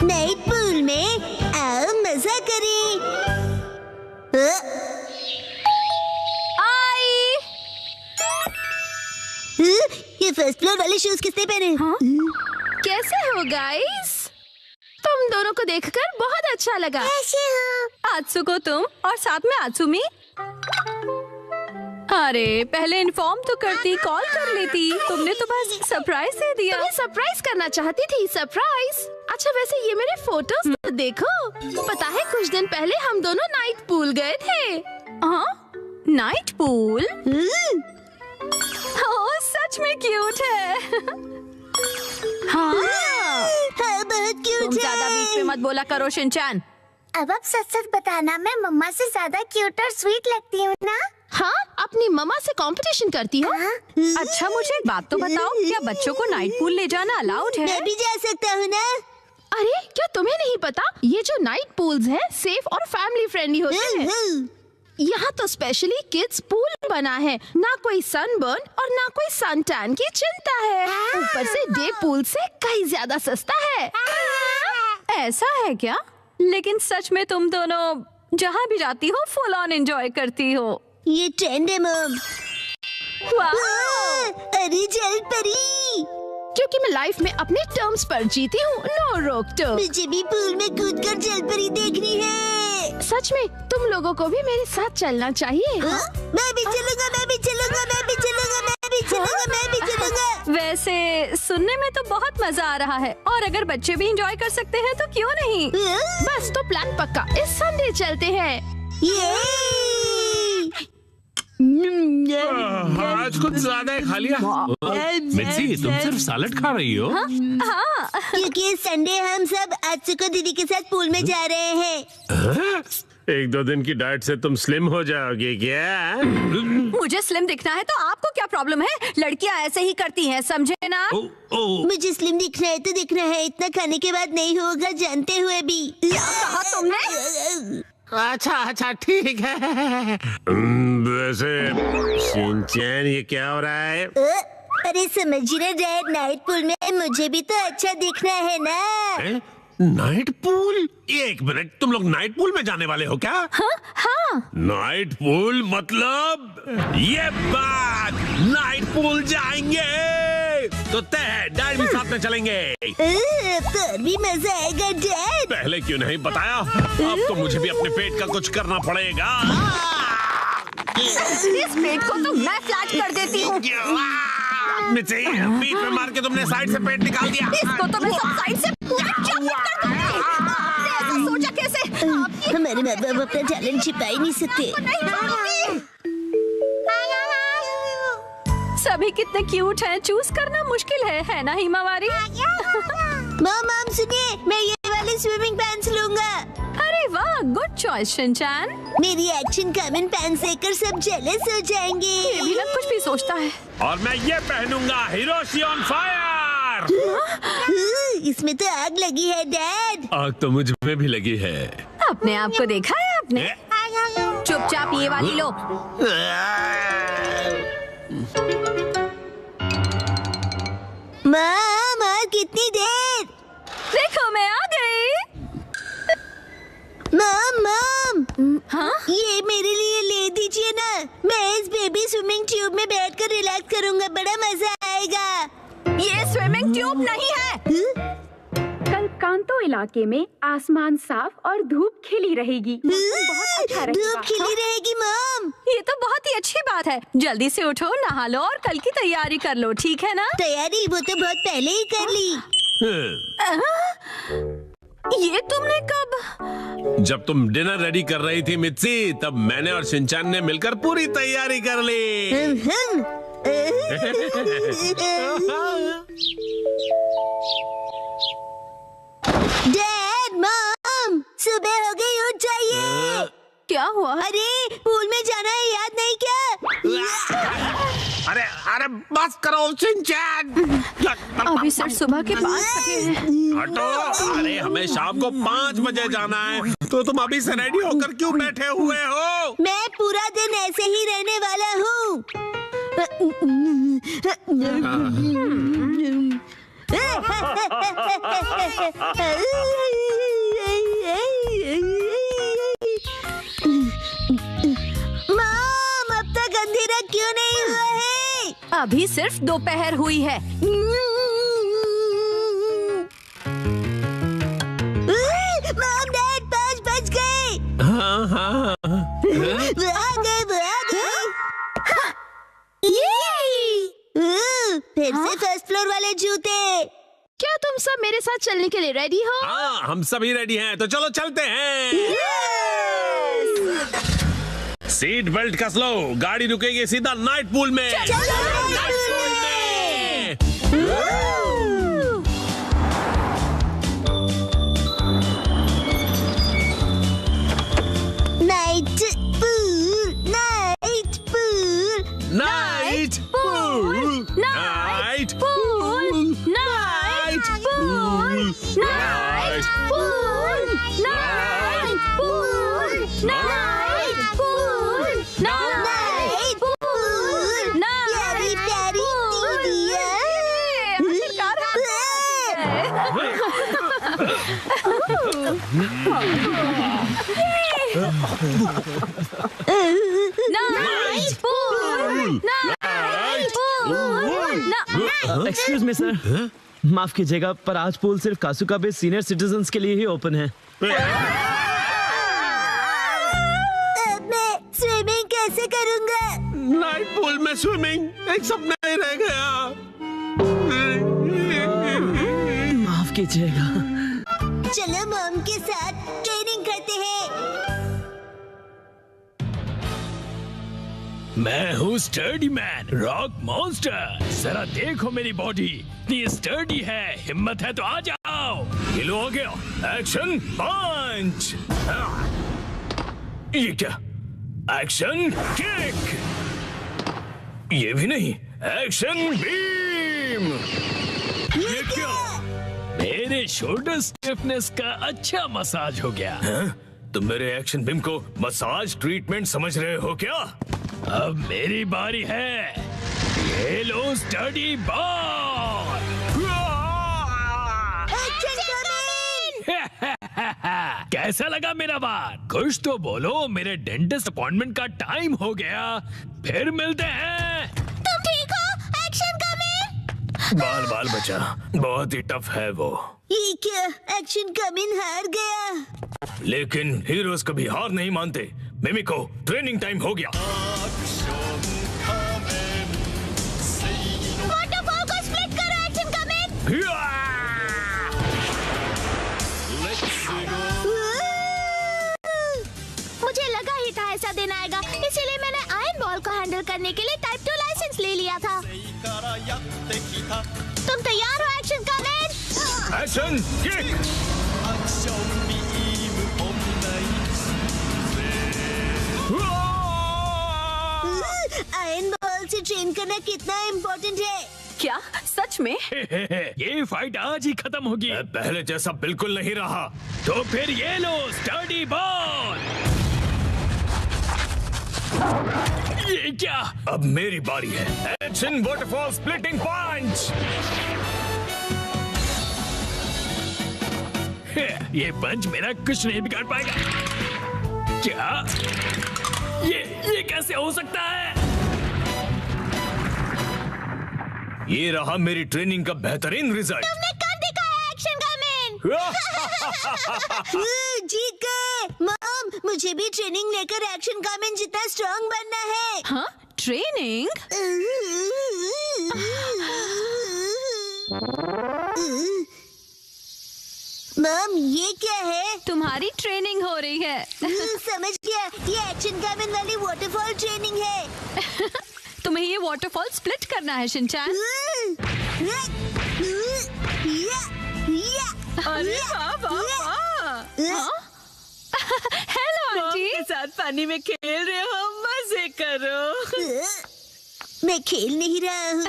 Night pool में आओ मजा करें। आई। ये फर्स्ट फ्लोर वाले शूज किसने पहने? हाँ? कैसे हो गाइस? तुम दोनों को देखकर बहुत अच्छा लगा। कैसे हो? आत्सुको तुम और साथ में आत्सुमी। अरे पहले इन्फॉर्म तो करती, कॉल कर लेती। तुमने तो बस सरप्राइज दे दिया। तुम्हें सरप्राइज करना चाहती थी। सरप्राइज? अच्छा वैसे ये मेरे फोटोज तो देखो। पता है कुछ दिन पहले हम दोनों नाइट पूल गए थे। हाँ नाइट पूल? ओह सच में क्यूट है। हाँ बहुत क्यूट तुम ज्यादा बीच में मत बोला करो शिनचैन। अब आप सच सच बताना, मैं मम्मा से ज्यादा क्यूट और स्वीट लगती हूँ ना? हाँ अपनी मम्मा से कंपटीशन करती हो? अच्छा मुझे एक बात तो बताओ, क्या बच्चों को नाइट पूल ले जाना अलाउड है? मैं भी जा सकता हूँ ना? अरे क्या तुम्हें नहीं पता, ये जो नाइट पूल्स हैं सेफ और फैमिली फ्रेंडली होते हैं। यहाँ तो स्पेशली किड्स पूल बना है, ना कोई सनबर्न और ना कोई सन टैन की चिंता है। ऊपर से डे पूल से कहीं ज्यादा सस्ता है। ऐसा है क्या? लेकिन सच में तुम दोनों जहाँ भी जाती हो फुल ऑन एंजॉय करती हो। ये ट्रेंड है मम। अरे जल परी, क्योंकि मैं लाइफ में अपने टर्म्स पर जीती हूँ, नो रोक टोक। मुझे भी पूल में कूदकर जल परी देखनी है। सच में तुम लोगों को भी मेरे साथ चलना चाहिए। मैं भी चलूंगा, मैं भी चलूंगा, मैं भी चलूंगा, मैं भी चलूंगा, मैं भी चलूंगा। वैसे सुनने में तो बहुत मजा आ रहा है, और अगर बच्चे भी एंजॉय कर सकते हैं तो क्यों नहीं। बस तो प्लान पक्का, इस संडे चलते हैं। आज कुछ ज्यादा खा लिया। मिर्ची तुम सिर्फ सैलेड खा रही हो? हाँ क्योंकि संडे हम सब आत्सुको दीदी के साथ पूल में जा रहे हैं। एक दो दिन की डाइट से तुम स्लिम हो जाओगे क्या? मुझे स्लिम दिखना है तो आपको क्या प्रॉब्लम है? लड़कियां ऐसे ही करती हैं, समझे ना? मुझे स्लिम दिखना है तो दिखना है, इतना खाने के बाद नहीं होगा जानते हुए भी। क्या कहा तुमने? अच्छा ठीक है। वैसे शिनचैन ये क्या हो रहा है? अरे समझिए ना डैड, नाइट पूल में मुझे भी तो अच्छा दिखना है ना। Night pool? एक मिनट, तुम लोग नाइट पूल में जाने वाले हो क्या? हाँ। नाइट पूल मतलब ये बात, नाइट पूल जाएंगे तो तय है, डैड भी साथ में चलेंगे। तो भी मजा आएगा डैड। पहले क्यों नहीं बताया? अब तो मुझे भी अपने पेट का कुछ करना पड़ेगा। इस पेट को तो मैं फ्लैट कर देती हूँ। मिर्ची, बीच में मार के तुमने साइड से पेट निकाल दिया। इसको तो मैं सब साइड से पूरा चपट कर दूंगी। आपने ऐसा सोचा कैसे? हमारे माँ बाप अपना टैलेंट छिपा ही नहीं सकते। सभी कितने क्यूट हैं, चूज करना मुश्किल है ना हिमावारी? मॉम सुनिए, मैं ये वाले स्विमिंग पैंट्स लूंगा। अरे वाह, गुड चॉइस शिनचैन। मेरी एक्शन कॉमन पैंट्स देखकर सब जेलस हो जाएंगे। ये भी ना कुछ भी सोचता है। और मैं ये पहनूंगा, हिरोशी ऑन फायर। इसमें तो आग लगी है डैड। आग तो मुझ में भी लगी है। अपने आप को देखा है आपने? चुपचाप ये वाली लो। माँ कितनी देर? देखो मैं आ गई। मॉम हाँ? ये मेरे लिए ले दीजिए ना, मैं इस बेबी स्विमिंग ट्यूब में बैठकर रिलैक्स करूंगा, बड़ा मजा आएगा। ये स्विमिंग ट्यूब नहीं है। कल कांतो इलाके में आसमान साफ और धूप खिली रहेगी। बहुत अच्छा रहेगा। धूप खिली रहेगी मॉम। ये तो बहुत ही अच्छी बात है। जल्दी से उठो, नहा लो और कल की तैयारी कर लो, ठीक है ना? तैयारी वो तो बहुत पहले ही कर ली। ये तुमने कब? जब तुम डिनर रेडी कर रही थी मिर्ची, तब मैंने और शिनचैन ने मिलकर पूरी तैयारी कर ली। डैड मॉम सुबह हो गई, उठ जाइए। क्या हुआ? अरे पूल में जाना है, याद नहीं क्या? अरे बस करो शिनचैन। अभी सिर्फ सुबह के 5 बजे हैं। हटो। अरे हमें शाम को 5 बजे जाना है, तो तुम अभी से रेडी होकर क्यों बैठे हुए हो? मैं पूरा दिन ऐसे ही रहने वाला हूँ। अभी सिर्फ दोपहर हुई है। मॉम डैड 5 बज गए। हाँ हाँ वो आ गए। फिर से फर्स्ट फ्लोर वाले जूते। क्या तुम सब मेरे साथ चलने के लिए रेडी हो? हाँ, हम सभी रेडी हैं, तो चलो चलते हैं। सीट बेल्ट कस लो, गाड़ी रुकेगी सीधा नाइट पूल में। नाइट पूल में। Night pool, night pool, night pool, night pool, night pool, night pool, night pool, night pool, night pool, प्यारी प्यारी night pool, night pool. Excuse me sir, माफ कीजिएगा पर आज पूल सिर्फ कासुका बे सीनियर सिटीजन्स के लिए ही ओपन है। मैं स्विमिंग कैसे करूँगा? नाइट पूल में स्विमिंग एक सपना ही रह गया। माफ कीजिएगा। चलो मॉम के साथ ट्रेनिंग करते हैं। मैं हूँ स्टर्डी मैन, रॉक मॉन्स्टर। जरा देखो मेरी बॉडी इतनी स्टर्डी है, हिम्मत है तो आ जाओ। गिलो हो गया, एक्शन पंच। ये क्या? Action kick. ये भी नहीं, एक्शन बीम। ये क्या? मेरे शोल्डर स्टिफनेस का अच्छा मसाज हो गया। तुम मेरे एक्शन बीम को मसाज ट्रीटमेंट समझ रहे हो क्या? अब मेरी बारी है। ये लो स्टडी बॉल। कैसा लगा मेरा बार? कुछ तो बोलो, मेरे डेंटिस्ट अपॉइंटमेंट का टाइम हो गया। फिर मिलते हैं। तुम ठीक हो? Action coming. बाल बाल बचा, बहुत ही टफ है वो। ये क्या? एक्शन कमिंग हार गया। लेकिन हीरोज कभी हार नहीं मानते। मिमिको, ट्रेनिंग टाइम हो गया। वाटरफॉल को स्प्लिट करो, एक्शन कमिंग। मुझे लगा ही था ऐसा दिन आएगा, इसीलिए मैंने आयरन बॉल को हैंडल करने के लिए टाइप 2 लाइसेंस ले लिया था। तुम तैयार हो action coming? Action kick. Iron ball से ट्रेन करना कितना इम्पोर्टेंट है? क्या सच में? ये फाइट आज ही खत्म होगी। पहले जैसा बिल्कुल नहीं रहा। तो फिर ये लो स्टडी बॉल। ये क्या? अब मेरी बारी है। एक्शन वाटरफॉल स्प्लिटिंग पंच। ये पंच मेरा कुछ नहीं बिगाड़ पाएगा। क्या? ये कैसे हो सकता है? ये रहा मेरी ट्रेनिंग का बेहतरीन रिजल्ट। तुमने कर दिखाया एक्शन कमिंग। जीत गए। मॉम, मुझे भी ट्रेनिंग लेकर एक्शन कमिंग जितना स्ट्रांग बनना है। हाँ, ट्रेनिंग? मॉम, ये क्या है? तुम्हारी ट्रेनिंग हो रही है। समझ गया, ये एक्शन कमिंग वाली वाटरफॉल ट्रेनिंग है। तुम्हें ये वाटरफॉल स्प्लिट करना है शिनचैन। अरे वाह वाह वाह। Hello aunty. के साथ पानी में खेल रहे हो, मजे करो। मैं खेल नहीं रहा हूँ।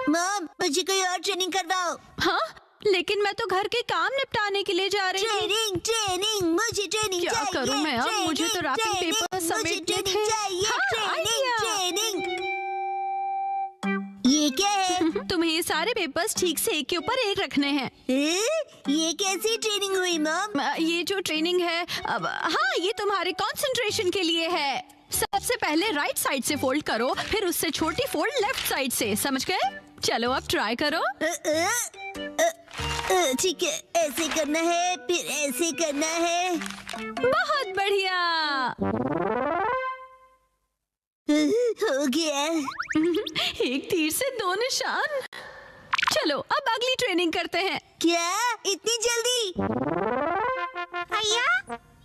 मॉम, मुझे कोई और ट्रेनिंग करवाओ। हाँ, लेकिन मैं तो घर के काम निपटाने के लिए जा रही हूँ। ट्रेनिंग, मुझे ट्रेनिंग क्या चाहिए। करूँ मैं अब? मुझे तो रैपिंग ट्रेनिंग, पेपर मुझे समेटने ट्रेनिंग थे। चाहिए। हाँ, ट्रेनिंग। ये क्या है? तुम्हें ये सारे पेपर्स ठीक से एक के ऊपर एक रखने हैं। ये कैसी ट्रेनिंग हुई मॉम? ये जो ट्रेनिंग है, अब हाँ, ये तुम्हारे कंसंट्रेशन के लिए है। सबसे पहले राइट साइड से फोल्ड करो, फिर उससे छोटी फोल्ड लेफ्ट साइड से, समझ गए? चलो अब ट्राई करो। ठीक है, ऐसे करना है, फिर ऐसे करना है। बहुत बढ़िया। हो गया। एक तीर से दो निशान। चलो अब अगली ट्रेनिंग करते हैं। क्या इतनी जल्दी?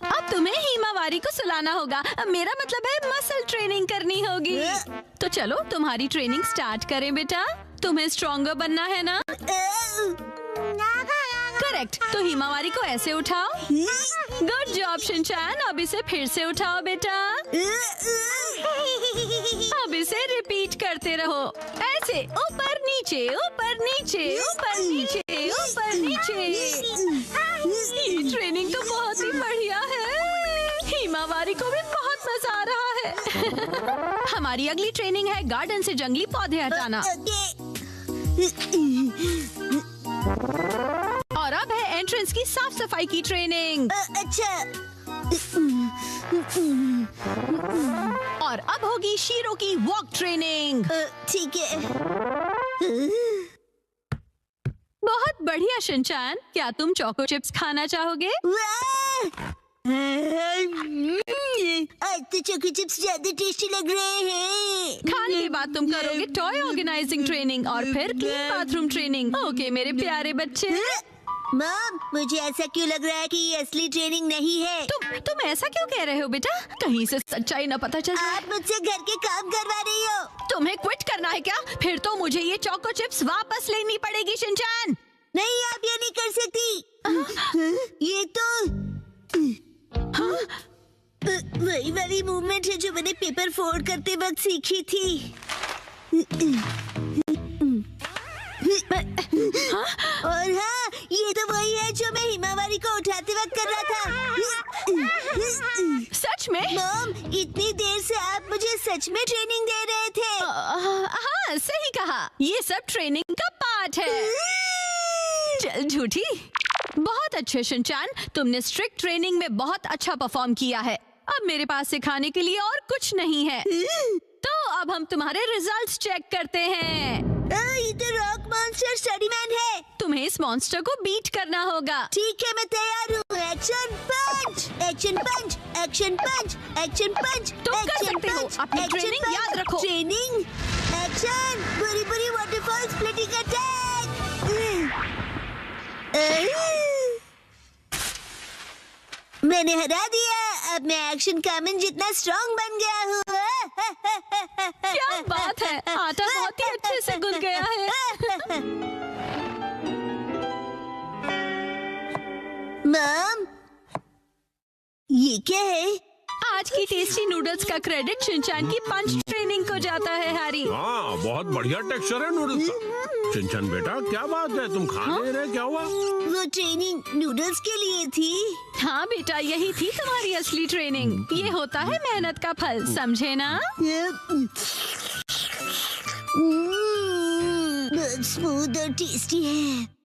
अब तुम्हें हिमावारी को सुलाना होगा। अब मेरा मतलब है मसल ट्रेनिंग करनी होगी। तो चलो तुम्हारी ट्रेनिंग स्टार्ट करें बेटा। तुम्हें स्ट्रॉन्गर बनना है ना? करेक्ट। तो हिमावारी को ऐसे उठाओ। Good job Shinchan. अब इसे फिर से उठाओ बेटा। अब इसे रिपीट करते रहो, ऐसे ऊपर नीचे ऊपर नीचे ऊपर नीचे ऊपर नीचे। ये ट्रेनिंग तो बहुत ही बढ़िया है। हिमावारी को भी बहुत मजा आ रहा है। हमारी अगली ट्रेनिंग है गार्डन से जंगली पौधे हटाना। और अब है एंट्रेंस की साफ सफाई की ट्रेनिंग। अच्छा। और अब होगी शीरो की वॉक ट्रेनिंग। ठीक है। बहुत बढ़िया शिनचैन। क्या तुम चोको चिप्स खाना चाहोगे? आज तो चोको चिप्स ज्यादा टेस्टी लग रहे हैं। खाने के बाद तुम करोगे टॉय ऑर्गेनाइजिंग ट्रेनिंग और फिर क्लीन बाथरूम ट्रेनिंग। ओके मेरे प्यारे बच्चे। मॉम, मुझे ऐसा क्यों लग रहा है कि ये असली ट्रेनिंग नहीं है? तुम ऐसा क्यों कह रहे हो बेटा? कहीं से सच्चाई न पता चल जाए। आप मुझसे घर के काम करवा रही हो। तुम्हें क्विट करना है क्या? फिर तो मुझे ये चोको चिप्स वापस लेनी पड़ेगी शिनचैन। नहीं, आप ये नहीं कर सकती। ये तो वही वाली मूवमेंट है जो मैंने पेपर फोल्ड करते वक्त सीखी थी। और हाँ, ये तो वही है जो मैं हिमावारी को उठाते वक्त कर रहा था। सच में? मॉम, इतनी देर से आप मुझे सच में ट्रेनिंग दे रहे थे। हाँ सही कहा। ये सब ट्रेनिंग का पार्ट है। चल झूठी। बहुत अच्छे शिनचैन, तुमने स्ट्रिक्ट ट्रेनिंग में बहुत अच्छा परफॉर्म किया है। अब मेरे पास सिखाने के लिए और कुछ नहीं है। तो अब हम तुम्हारे रिजल्ट्स चेक करते हैं। ये तो रॉक मॉन्स्टर स्टडीमैन है। तुम्हें इस मॉन्स्टर को बीट करना होगा। ठीक है, मैं तैयार हूँ। एक्शन पंच, एक्शन पंच, एक्शन पंच, एक्शन पंच। तुम कर सकते हो। अपनी ट्रेनिंग याद रखो। ट्रेनिंग, एक्शन, बुरी बुरी वाटरफॉल स्प्लिटिंग अटैक। मैंने हरा दिया। अब मैं एक्शन कामन जितना स्ट्रॉन्ग बन गया हूँ। क्या बात है, आटा बहुत ही अच्छे से गुल गया है। मॉम, ये क्या है? आज की टेस्टी नूडल्स का क्रेडिट शिनचैन की पंच ट्रेनिंग को जाता है हैरी। हाँ, बहुत बढ़िया टेक्सचर है नूडल्स का। शिनचैन बेटा, क्या बात है, तुम खा नहीं रहे? क्या हुआ? वो ट्रेनिंग नूडल्स के लिए थी। हाँ बेटा, यही थी तुम्हारी असली ट्रेनिंग। ये होता है मेहनत का फल, समझे ना? स्मूथ और टेस्टी है।